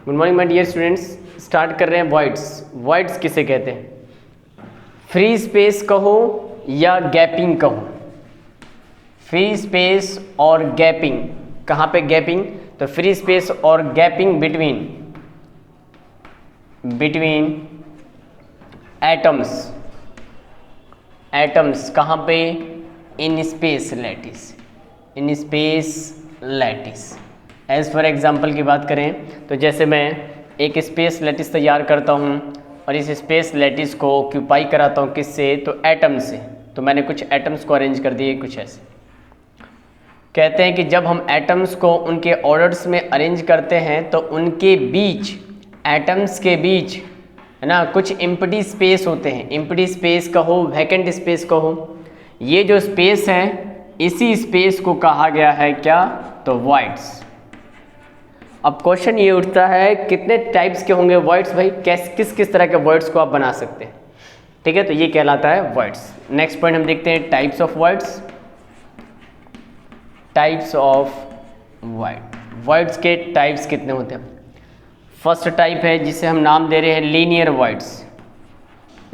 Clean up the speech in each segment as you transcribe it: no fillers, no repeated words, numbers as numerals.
Good morning my dear students. Start कर रहे हैं वॉइड्स। वॉइड्स किसे कहते हैं? फ्री स्पेस कहो या गैपिंग कहो। फ्री स्पेस और गैपिंग, कहाँ पे गैपिंग? तो फ्री स्पेस और गैपिंग बिटवीन एटम्स। एटम्स कहाँ पे? In space lattice. In space lattice. As for example की बात करें तो जैसे मैं एक स्पेस लैटिस तैयार करता हूँ और इस स्पेस लैटिस को ऑक्यूपाई कराता हूँ किससे? तो एटम से। तो मैंने कुछ एटम्स को अरेंज कर दिए कुछ ऐसे। कहते हैं कि जब हम एटम्स को उनके ऑर्डर्स में अरेंज करते हैं तो उनके बीच, एटम्स के बीच है ना, कुछ एम्प्टी स्पेस होते हैं। एम्प्टी स्पेस कहो, वैकेंट स्पेस कहो। ये जो स्पेस है इसी स्पेस को कहा गया है क्या? तो वॉइड्स। अब क्वेश्चन ये उठता है कितने टाइप्स के होंगे वॉइड्स भाई? किस किस तरह के वॉइड्स को आप बना सकते हैं? ठीक है, तो ये कहलाता है वॉइड्स। नेक्स्ट पॉइंट हम देखते हैं types of voids. Types of void. Voids के टाइप्स कितने होते हैं? फर्स्ट टाइप है जिसे हम नाम दे रहे हैं linear voids.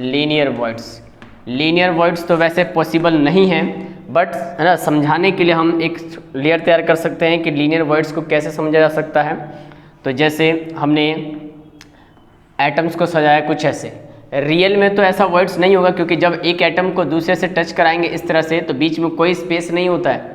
Linear voids. Linear voids तो वैसे पॉसिबल नहीं है, बट है ना, समझाने के लिए हम एक लेयर तैयार कर सकते हैं कि लीनियर वर्ड्स को कैसे समझा जा सकता है। तो जैसे हमने एटम्स को सजाया कुछ ऐसे। रियल में तो ऐसा वर्ड्स नहीं होगा, क्योंकि जब एक एटम को दूसरे से टच कराएंगे इस तरह से तो बीच में कोई स्पेस नहीं होता है।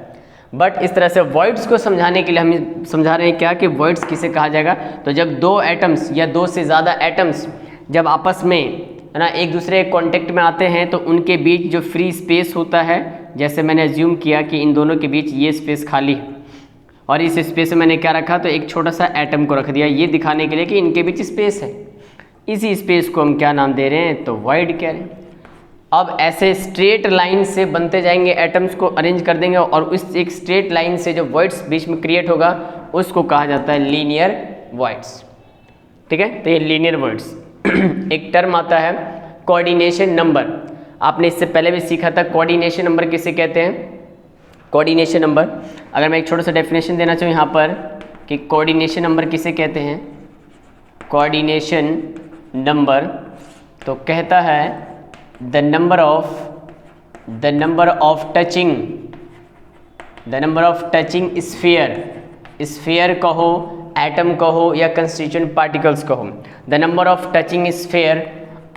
बट इस तरह से वर्ड्स को समझाने के लिए हम समझा रहे हैं क्या कि वर्ड्स किसे कहा जाएगा? तो जब दो एटम्स या दो से ज़्यादा एटम्स जब आपस में है ना एक दूसरे कॉन्टेक्ट में आते हैं तो उनके बीच जो फ्री स्पेस होता है, जैसे मैंने एज्यूम किया कि इन दोनों के बीच ये स्पेस खाली है और इस स्पेस में मैंने क्या रखा? तो एक छोटा सा एटम को रख दिया, ये दिखाने के लिए कि इनके बीच स्पेस है। इसी स्पेस को हम क्या नाम दे रहे हैं? तो वॉइड कह रहे हैं। अब ऐसे स्ट्रेट लाइन से बनते जाएंगे, एटम्स को अरेंज कर देंगे और उस एक स्ट्रेट लाइन से जो वॉइड्स बीच में क्रिएट होगा उसको कहा जाता है लीनियर वॉइड्स। ठीक है, तो ये लीनियर वॉइड्स। एक टर्म आता है कोऑर्डिनेशन नंबर। आपने इससे पहले भी सीखा था कोऑर्डिनेशन नंबर किसे कहते हैं? कोऑर्डिनेशन नंबर, अगर मैं एक छोटा सा डेफिनेशन देना चाहूँ यहाँ पर कि कोऑर्डिनेशन नंबर किसे कहते हैं? कोऑर्डिनेशन नंबर तो कहता है the number of touching sphere कहो, एटम कहो या कंस्टिट्यूएंट पार्टिकल्स कहो। The number of touching sphere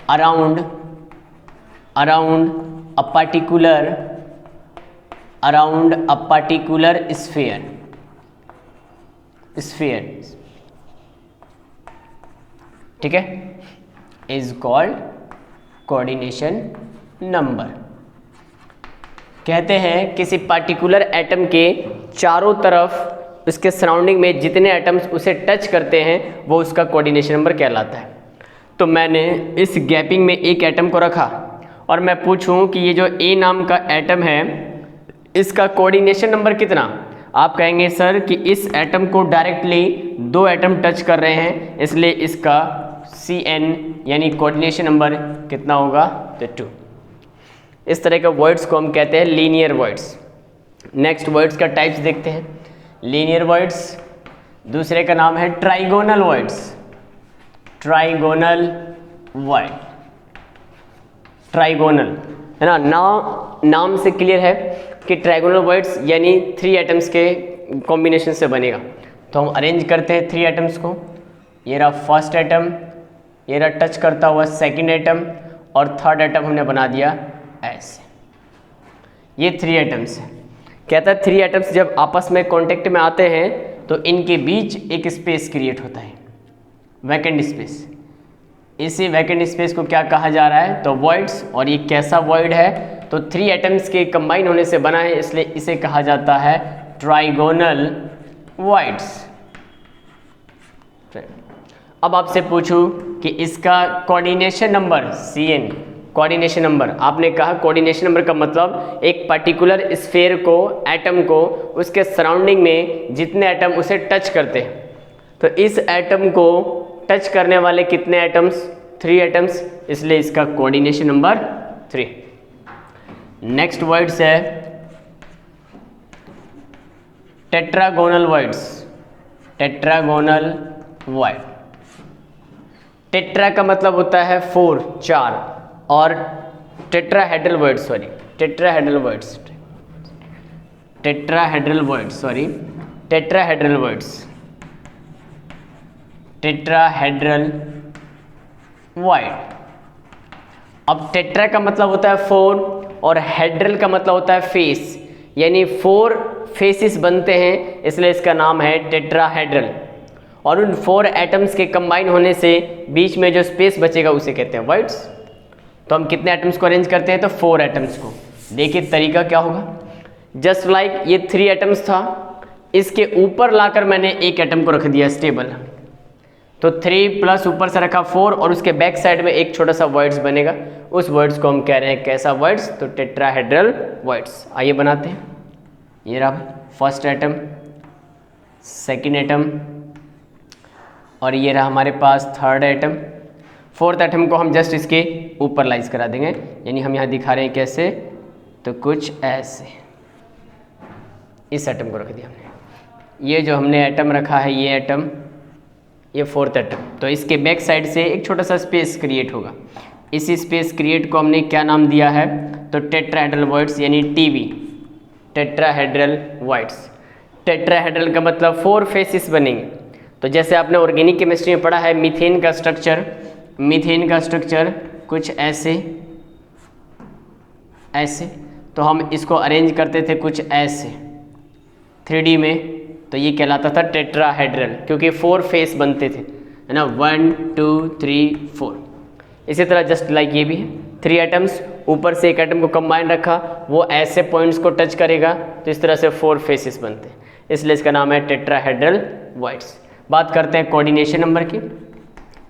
around a particular sphere, ठीक है, इज कॉल्ड कोऑर्डिनेशन नंबर। कहते हैं किसी पार्टिकुलर एटम के चारों तरफ उसके सराउंडिंग में जितने एटम्स उसे टच करते हैं वो उसका कोऑर्डिनेशन नंबर कहलाता है। तो मैंने इस गैपिंग में एक एटम को रखा और मैं पूछूं कि ये जो ए नाम का एटम है इसका कोऑर्डिनेशन नंबर कितना? आप कहेंगे सर कि इस एटम को डायरेक्टली दो एटम टच कर रहे हैं इसलिए इसका Cn यानी कोऑर्डिनेशन नंबर कितना होगा? तो 2। इस तरह के वर्ड्स को हम कहते हैं लीनियर वर्ड्स। नेक्स्ट वर्ड्स का टाइप्स देखते हैं। लीनियर वर्ड्स, दूसरे का नाम है trigonal words. Trigonal word, trigonal है ना, नाम से क्लियर है कि ट्राइगोनल वर्ड्स यानी 3 एटम्स के कॉम्बिनेशन से बनेगा। तो हम अरेंज करते हैं 3 एटम्स को। ये रहा फर्स्ट एटम, ये रहा टच करता हुआ सेकंड एटम और थर्ड एटम हमने बना दिया ऐसे। ये 3 एटम्स हैं। कहता है 3 एटम्स जब आपस में कांटेक्ट में आते हैं तो इनके बीच एक स्पेस क्रिएट होता है, वैकेंट स्पेस। इसी वैकेंट स्पेस को क्या कहा जा रहा है? तो वॉइड्स। और ये कैसा वॉइड है? तो 3 एटम्स के कंबाइन होने से बना है इसलिए इसे कहा जाता है ट्राइगोनल वॉइड्स। अब आपसे पूछूं कि इसका coordination number Cn, coordination number, आपने कहा कोऑर्डिनेशन नंबर का मतलब एक पर्टिकुलर स्फीयर को, एटम को, उसके सराउंडिंग में जितने एटम उसे टच करते हैं। तो इस एटम को टच करने वाले कितने एटम्स? 3 एटम्स, इसलिए इसका कोऑर्डिनेशन नंबर 3। नेक्स्ट वर्ड्स है tetragonal words. Tetragonal word, tetra का मतलब होता है 4 4, और tetrahedral words sorry tetrahedral words tetrahedral words sorry tetrahedral words tetrahedral word. अब टेट्रा का मतलब होता है 4 और हेड्रल का मतलब होता है फेस, यानी 4 फेसिस बनते हैं, इसलिए इसका नाम है टेट्राहेड्रल। और उन 4 एटम्स के कंबाइन होने से बीच में जो स्पेस बचेगा उसे कहते हैं वर्ड्स। तो हम कितने एटम्स को अरेंज करते हैं, तो 4 एटम्स को। देखिए तरीका क्या होगा, जस्ट लाइक ये 3 एटम्स था, इसके ऊपर लाकर मैंने एक एटम को रख दिया स्टेबल, तो 3 प्लस ऊपर से रखा 4 और उसके बैक साइड में एक छोटा सा वर्ड्स बनेगा, उस वर्ड्स को हम कह रहे हैं कैसा वर्ड्स, तो टेट्राहेड्रल वर्ड्स। आइए बनाते हैं। ये रहा फर्स्ट एटम, सेकंड एटम, और ये रहा हमारे पास थर्ड एटम। फोर्थ एटम को हम जस्ट इसके ऊपर लाइज करा देंगे, यानी हम यहाँ दिखा रहे हैं कैसे, तो कुछ ऐसे। इस एटम को रख दिया हमने। ये जो हमने एटम रखा है, ये एटम, ये फोर्थ एटम, तो इसके बैक साइड से एक छोटा सा स्पेस क्रिएट होगा। इसी स्पेस क्रिएट को हमने क्या नाम दिया है, तो टेट्राहेड्रल वर्ड्स, यानी टीवी, टेट्राहेड्रल वर्ड्स। टेट्राहेड्रल का मतलब 4 फेसिस बनेंगे। तो जैसे आपने ऑर्गेनिक केमिस्ट्री में पढ़ा है मीथेन का स्ट्रक्चर, मीथेन का स्ट्रक्चर कुछ ऐसे ऐसे, तो हम इसको अरेंज करते थे कुछ ऐसे 3D में, तो ये कहलाता था टेट्राहेड्रल, क्योंकि 4 फेस बनते थे, है ना, 1 2 3 4। इसी तरह जस्ट लाइक ये भी है, 3 एटम्स, ऊपर से एक एटम को कंबाइन रखा, वो ऐसे पॉइंट्स को टच करेगा, तो इस तरह से 4 फेसेस बनते हैं, इसलिए इसका नाम है टेट्राहेड्रल वर्ड्स। बात करते हैं कोऑर्डिनेशन नंबर की।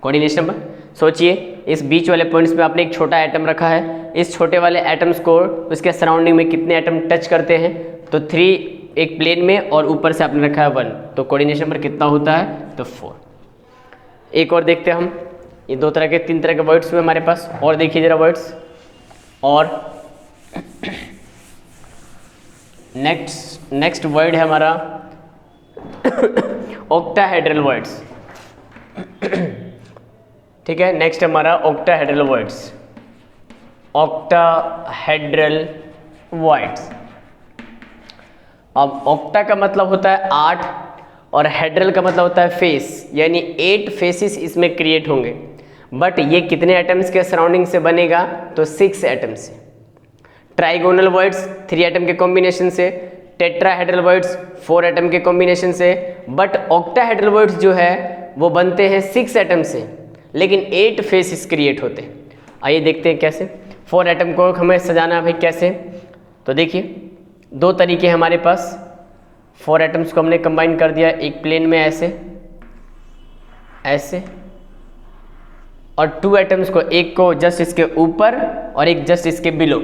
कोऑर्डिनेशन नंबर, सोचिए इस बीच वाले पॉइंट्स में आपने एक छोटा एटम रखा है, इस छोटे वाले एटम्स को उसके सराउंडिंग में कितने एटम टच करते हैं, तो 3 एक प्लेन में, और ऊपर से आपने रखा है 1, तो कोऑर्डिनेशन नंबर कितना होता है, तो 4। एक और देखते हैं हम, ये 2 तरह के 3 तरह के वर्ड्स हुए हमारे पास, और देखिए जरा वर्ड्स। और नेक्स्ट वर्ड है हमारा ऑक्टाहेड्रल वर्ड्स। ठीक है, नेक्स्ट हमारा ऑक्टाहेड्रल वर्ड्स, ऑक्टाहेड्रल वर्ड्स। अब ऑक्टा का मतलब होता है 8 और हेड्रल का मतलब होता है फेस, यानी 8 फेसिस इसमें क्रिएट होंगे। बट ये कितने एटम्स के सराउंडिंग से बनेगा, तो 6 एटम से। ट्राइगोनल वर्ड्स 3 एटम के कॉम्बिनेशन से, टेट्राहेड्रल वर्ड्स 4 एटम के कॉम्बिनेशन से, बट ऑक्टाहेड्रल वर्ड्स जो है वो बनते हैं 6 एटम से, लेकिन 8 फेसिस क्रिएट होते हैं। आइए देखते हैं कैसे। 4 एटम को हमें सजाना है भाई कैसे, तो देखिए 2 तरीके हैं हमारे पास। 4 एटम्स को हमने कंबाइन कर दिया एक प्लेन में ऐसे ऐसे, और 2 एटम्स को, एक को जस्ट इसके ऊपर और एक जस्ट इसके बिलो।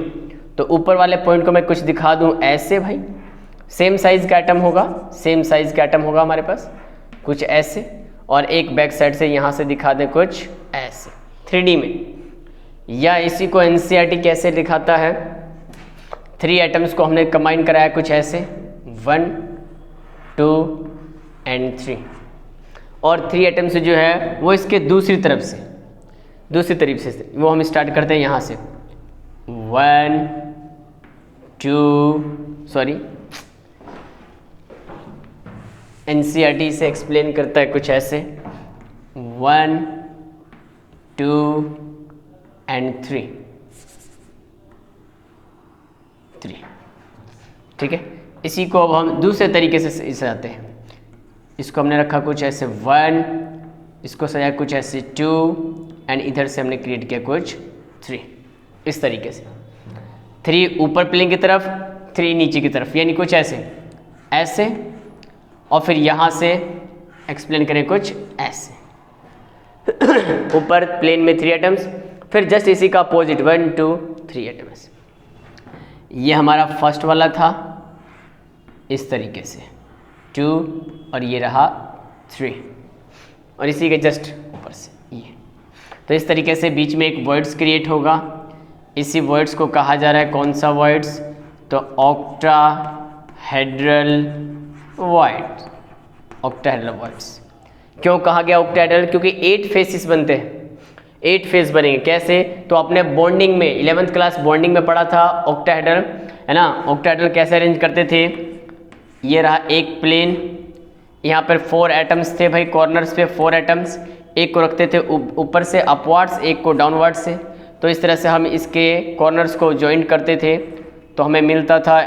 तो ऊपर वाले पॉइंट को मैं कुछ दिखा दूं ऐसे भाई, सेम साइज का एटम होगा, सेम साइज का एटम होगा हमारे पास कुछ ऐसे, और एक बैक साइड से यहाँ से दिखा दें कुछ ऐसे 3D में। या इसी को NCERT कैसे दिखाता है, 3 एटम्स को हमने कंबाइन कराया कुछ ऐसे 1 2 एंड 3, और 3 एटम्स जो है वो इसके दूसरी तरफ से वो हम स्टार्ट करते हैं यहाँ से 1 2 सॉरी NCERT से एक्सप्लेन करता है कुछ ऐसे 1 2 एंड 3। ठीक है, इसी को अब हम दूसरे तरीके से सजाते हैं। इसको हमने रखा कुछ ऐसे 1, इसको सजाया कुछ ऐसे 2, एंड इधर से हमने क्रिएट किया कुछ 3। इस तरीके से 3 ऊपर प्लेन की तरफ, 3 नीचे की तरफ, यानी कुछ ऐसे ऐसे, और फिर यहाँ से एक्सप्लेन करें कुछ ऐसे। ऊपर प्लेन में 3 एटम्स, फिर जस्ट इसी का अपोजिट 1 2 3 एटम्स। ये हमारा फर्स्ट वाला था इस तरीके से 2, और ये रहा 3, और इसी के जस्ट ऊपर से ये। तो इस तरीके से बीच में एक वर्ड्स क्रिएट होगा। इसी वर्ड्स को कहा जा रहा है कौन सा वर्ड्स, तो ऑक्टाहेड्रल वर्ड्स। ऑक्टाहेड्रल वर्ड्स क्यों कहा गया ऑक्टाहेड्रल, क्योंकि 8 फेसिस बनते हैं, 8 फेस बनेंगे। कैसे? तो आपने बॉन्डिंग में 11th क्लास बॉन्डिंग में पढ़ा था ऑक्टाहेड्रल, है ना। ऑक्टाहेड्रल कैसे अरेंज करते थे? ये रहा एक प्लेन, यहाँ पर 4 एटम्स थे भाई, कॉर्नर्स पे 4 एटम्स, एक को रखते थे ऊपर से अपवर्ड्स, एक को डाउनवर्ड से। तो इस तरह से हम इसके कॉर्नर्स को जॉइंट करते थे तो हमें मिलता था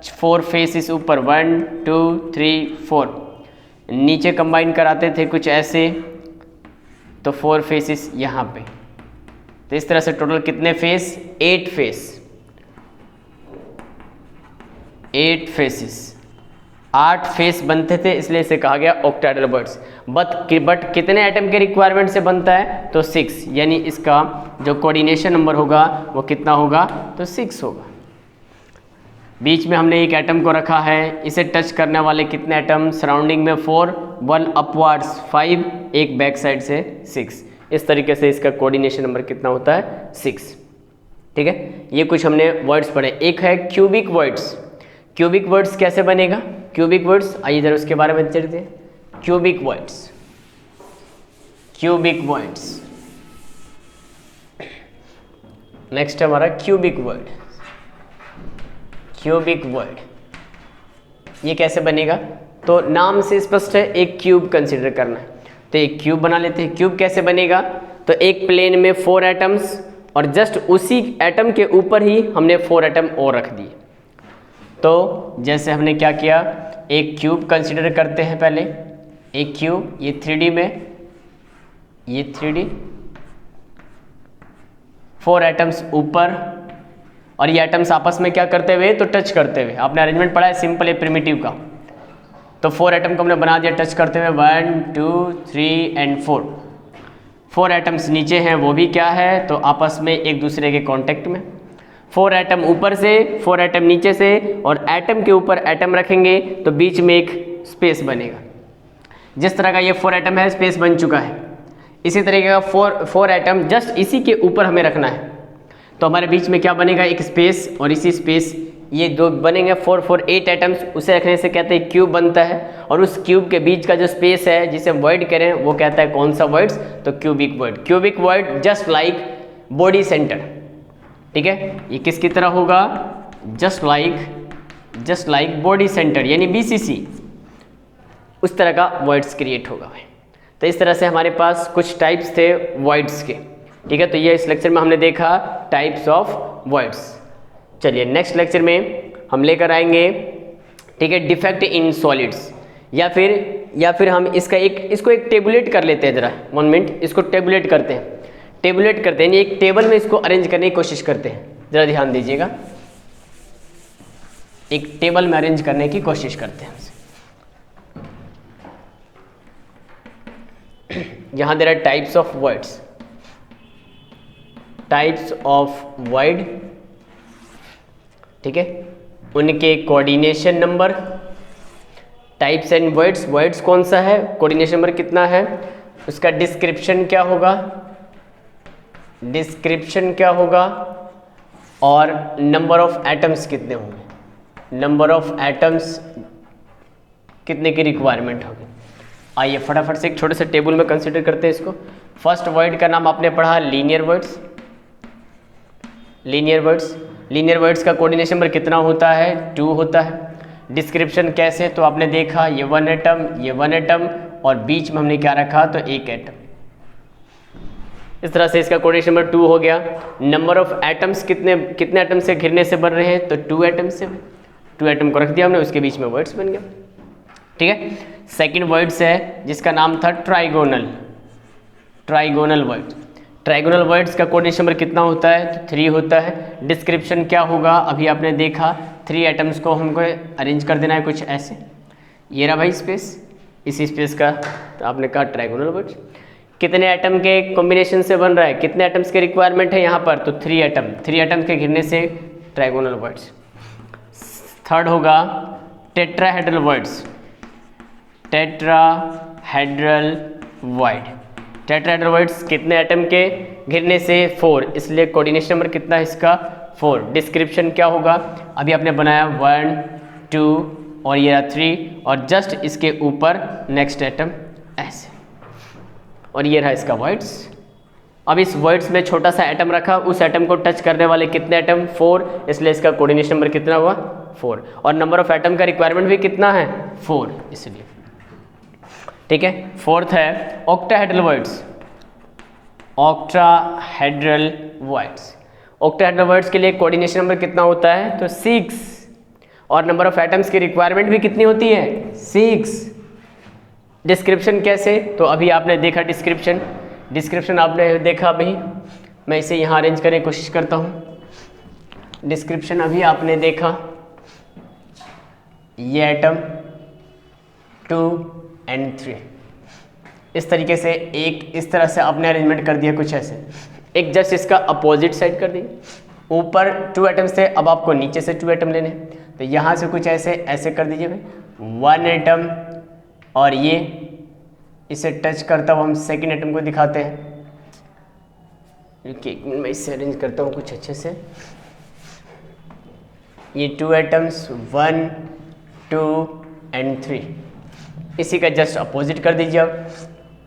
4 फेसेस ऊपर, 1 2 3 4। नीचे कंबाइन कराते थे कुछ ऐसे, तो 4 फेसेस यहाँ पे। तो इस तरह से टोटल कितने फेस? 8 फेस, 8 फेसेस, 8 फेस बनते थे, इसलिए इसे कहा गया ऑक्टाहेड्रल बर्ड्स। बट कितने एटम के रिक्वायरमेंट से बनता है? तो 6, यानी इसका जो कोऑर्डिनेशन नंबर होगा वो कितना होगा? तो 6 होगा। बीच में हमने एक एटम को रखा है, इसे टच करने वाले कितने एटम? सराउंडिंग में 4, 1 अपवर्ड्स 5, एक बैक साइड से 6। इस तरीके से इसका कोऑर्डिनेशन नंबर कितना होता है? 6। ठीक है, ये कुछ हमने वर्ड्स पढ़े। एक है क्यूबिक वर्ड्स। क्यूबिक वर्ड्स कैसे बनेगा? क्यूबिक वर्ड्स, आइए जरा उसके बारे में चलते हैं। Cubic words, cubic words, next है हमारा क्यूबिक वर्ड। क्यूबिक वर्ड ये कैसे बनेगा? तो नाम से स्पष्ट है, एक क्यूब कंसीडर करना है, तो एक क्यूब बना लेते हैं। क्यूब कैसे बनेगा? तो एक प्लेन में 4 एटम्स और जस्ट उसी एटम के ऊपर ही हमने 4 एटम और रख दिए। तो जैसे हमने क्या किया, एक क्यूब कंसीडर करते हैं पहले, एक क्यूब, ये 3D में, ये 3D, 4 एटम्स ऊपर, और ये एटम्स आपस में क्या करते हुए? तो टच करते हुए। आपने अरेंजमेंट पढ़ा है सिंपल है प्रिमिटिव का। तो 4 एटम को हमने बना दिया टच करते हुए, 1 2 3 एंड 4। 4 एटम्स नीचे हैं, वो भी क्या है? तो आपस में एक दूसरे के कांटेक्ट में। 4 एटम ऊपर से, 4 एटम नीचे से, और एटम के ऊपर एटम रखेंगे तो बीच में एक स्पेस बनेगा। जिस तरह का ये 4 एटम है, स्पेस बन चुका है। इसी तरीके का 4 एटम जस्ट इसी के ऊपर हमें रखना है, तो हमारे बीच में क्या बनेगा? एक स्पेस, और इसी स्पेस ये दो बनेंगे 4 4 8 एटम्स, उसे रखने से कहते हैं क्यूब बनता है। और उस क्यूब के बीच का जो स्पेस है जिसे हम वर्ड करें वो कहता है कौन सा वर्ड्स? तो cubic word. Cubic word just like body centre. ठीक है, ये किसकी तरह होगा? जस्ट लाइक बॉडी सेंटर, यानी BCC, उस तरह का वर्ड्स क्रिएट होगा। तो इस तरह से हमारे पास कुछ टाइप्स थे वर्ड्स के। ठीक है, तो ये इस लेक्चर में हमने देखा टाइप्स ऑफ वर्ड्स। चलिए नेक्स्ट लेक्चर में हम लेकर आएंगे, ठीक है, डिफेक्ट इन सॉलिड्स, या फिर हम इसको एक टेबुलेट कर लेते हैं। जरा 1 मिनट, इसको टेबुलेट करते हैं, यानी एक टेबल में इसको अरेंज करने की कोशिश करते हैं। जरा ध्यान दीजिएगा, एक टेबल में अरेंज करने की कोशिश करते हैं। यहाँ there are types of words, types of word, ठीक है, उनके coordination number, types and words, words कौन सा है, कोऑर्डिनेशन नंबर कितना है, उसका डिस्क्रिप्शन क्या होगा, और नंबर ऑफ एटम्स कितने होंगे, नंबर ऑफ एटम्स कितने की रिक्वायरमेंट होगी। आइए फटाफट से एक छोटे से टेबल में कंसीडर करते हैं इसको। फर्स्ट वर्ड का नाम आपने पढ़ा लीनियर वर्ड्स। लीनियर वर्ड्स का कोऑर्डिनेशन नंबर कितना होता है? 2 होता है। डिस्क्रिप्शन कैसे? तो आपने देखा ये 1 एटम, ये 1 एटम, और बीच में हमने क्या रखा? तो 1 एटम। इस तरह से इसका कोऑर्डिनेशन नंबर 2 हो गया। नंबर ऑफ एटम्स कितने एटम से घिरने से बन रहे हैं? तो 2 एटम से। 2 एटम को रख दिया हमने, उसके बीच में वर्ड्स बन गया। ठीक है, सेकंड वर्ड्स है जिसका नाम था ट्राइगोनल वर्ड। ट्राइगोनल वर्ड्स का कोऑर्डिनेशन नंबर कितना होता है? तो 3 होता है। डिस्क्रिप्शन क्या होगा? अभी आपने देखा 3 एटम्स को हमको अरेंज कर देना है कुछ ऐसे। ये रहा भाई स्पेस, इसी स्पेस का तो आपने कहा ट्राइगोनल वर्ड्स। कितने एटम के कॉम्बिनेशन से बन रहा है? कितने एटम्स के रिक्वायरमेंट है यहाँ पर? तो 3 एटम। 3 एटम के घिरने से ट्राइगोनल वर्ड्स। थर्ड होगा टेट्राहेड्रल वर्ड्स। टेट्राहेड्रल वर्ड्स कितने एटम के घिरने से? 4, इसलिए कोऑर्डिनेशन नंबर कितना है इसका? 4। डिस्क्रिप्शन क्या होगा? अभी आपने बनाया 1 2 और ये 3, और जस्ट इसके ऊपर नेक्स्ट एटम ऐसे, और ये रहा इसका वर्ड्स। अब इस वर्ड्स में छोटा सा एटम रखा, उस एटम को टच करने वाले कितने एटम? 4, इसलिए इसका कोऑर्डिनेशन नंबर कितना हुआ? 4। और नंबर ऑफ एटम का रिक्वायरमेंट भी कितना है? 4, इसलिए ठीक है। फोर्थ है octahedral words. Octahedral words, octahedral words के लिए कोऑर्डिनेशन नंबर कितना होता है? तो 6, और नंबर ऑफ एटम्स की रिक्वायरमेंट भी कितनी होती है? 6। डिस्क्रिप्शन कैसे? तो अभी आपने देखा डिस्क्रिप्शन आपने देखा अभी, मैं इसे यहाँ अरेंज करने की कोशिश करता हूँ। डिस्क्रिप्शन अभी आपने देखा, ये एटम 2 और 3, इस तरीके से एक इस तरह से आपने अरेंजमेंट कर दिया, कुछ ऐसे। एक जस्ट इसका अपोजिट साइड कर दिए, ऊपर 2 एटम्स थे, अब आपको नीचे से 2 एटम लेने, तो यहाँ से कुछ ऐसे कर दीजिए भाई, 1 एटम, और ये इसे टच करता हुआ हम सेकंड एटम को दिखाते हैं। एक मिनट मैं इसे अरेंज करता हूँ कुछ अच्छे से। ये 2 एटम्स 1, 2 और 3, इसी का जस्ट अपोजिट कर दीजिए। अब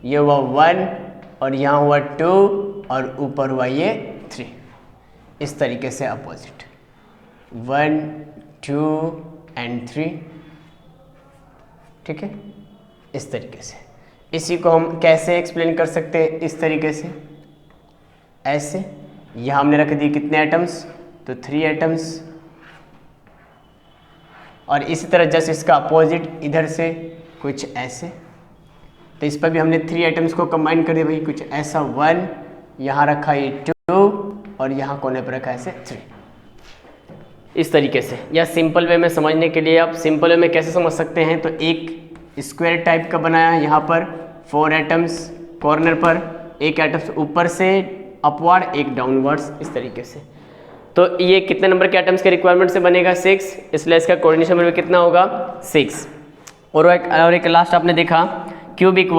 ये हुआ 1 और यहाँ हुआ 2 और ऊपर हुआ ये 3, इस तरीके से अपोजिट 1, 2 और 3, ठीक है, इस तरीके से। इसी को हम कैसे एक्सप्लेन कर सकते हैं? इस तरीके से, ऐसे। यहाँ हमने रख दिए कितने एटम्स? तो 3 एटम्स, और इसी तरह जस्ट इसका अपोजिट इधर से कुछ ऐसे, तो इस पर भी हमने 3 एटम्स को कंबाइन कर दिया भाई, कुछ ऐसा 1, यहाँ रखा ये 2 और यहाँ कोने पर रखा ऐसे 3, इस तरीके से। या सिंपल वे में समझने के लिए आप सिंपल वे में कैसे समझ सकते हैं? तो एक स्क्वायर टाइप का बनाया, यहाँ पर 4 एटम्स कॉर्नर पर, एक एटम्स ऊपर से अपवर्ड, एक डाउनवर्ड्स, इस तरीके से। तो ये कितने नंबर के एटम्स के रिक्वायरमेंट से बनेगा? 6, इसलिए इसका कोऑर्डिनेशन नंबर कितना होगा? 6। और एक लास्ट आपने देखा क्यूबिक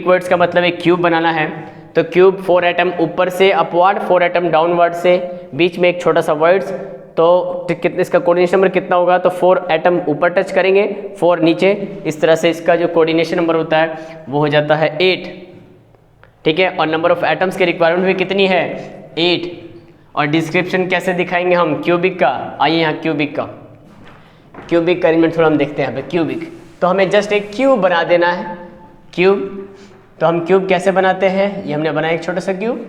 वर्ड्स का मतलब एक क्यूब बनाना है, तो क्यूब 4 एटम ऊपर से अपवर्ड, 4 एटम डाउनवर्ड से, बीच में एक छोटा सा वर्ड्स, तो कितने इसका कोऑर्डिनेशन नंबर कितना होगा? तो 4 एटम ऊपर टच करेंगे, 4 नीचे, इस तरह से इसका जो कोऑर्डिनेशन नंबर होता है वो हो जाता है 8, ठीक है। और नंबर ऑफ एटम्स की रिक्वायरमेंट भी कितनी है? 8। और डिस्क्रिप्शन कैसे दिखाएंगे हम क्यूबिक का? आइए यहाँ क्यूबिक का अरेंजमेंट थोड़ा हम देखते हैं। यहाँ पे क्यूबिक, तो हमें जस्ट एक क्यूब बना देना है। क्यूब, तो हम क्यूब कैसे बनाते हैं? ये हमने बनाया एक छोटा सा क्यूब,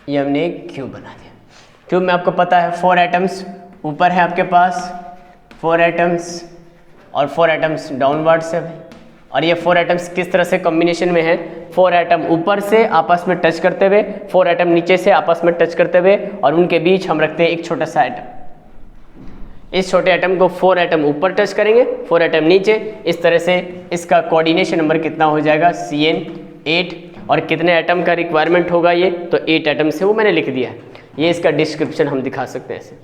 ये हमने एक क्यूब बना दिया। क्यूब में आपको पता है 4 एटम्स ऊपर है आपके पास, 4 एटम्स और 4 एटम्स डाउनवर्ड से, और ये 4 एटम्स किस तरह से कॉम्बिनेशन में है? 4 एटम ऊपर से आपस में टच करते हुए, 4 एटम नीचे से आपस में टच करते हुए, और उनके बीच हम रखते हैं एक छोटा सा एटम। इस छोटे एटम को 4 एटम ऊपर टच करेंगे, 4 एटम नीचे, इस तरह से इसका कोऑर्डिनेशन नंबर कितना हो जाएगा? CN8। और कितने एटम का रिक्वायरमेंट होगा ये? तो 8 एटम से, वो मैंने लिख दिया है। ये इसका डिस्क्रिप्शन हम दिखा सकते हैं ऐसे।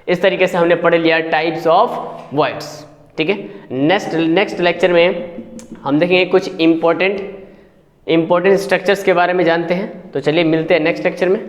इस तरीके से हमने पढ़ लिया टाइप्स ऑफ वर्ड्स, ठीक है। नेक्स्ट लेक्चर में हम देखेंगे कुछ इंपॉर्टेंट स्ट्रक्चर्स के बारे में जानते हैं। तो चलिए मिलते हैं नेक्स्ट लेक्चर में।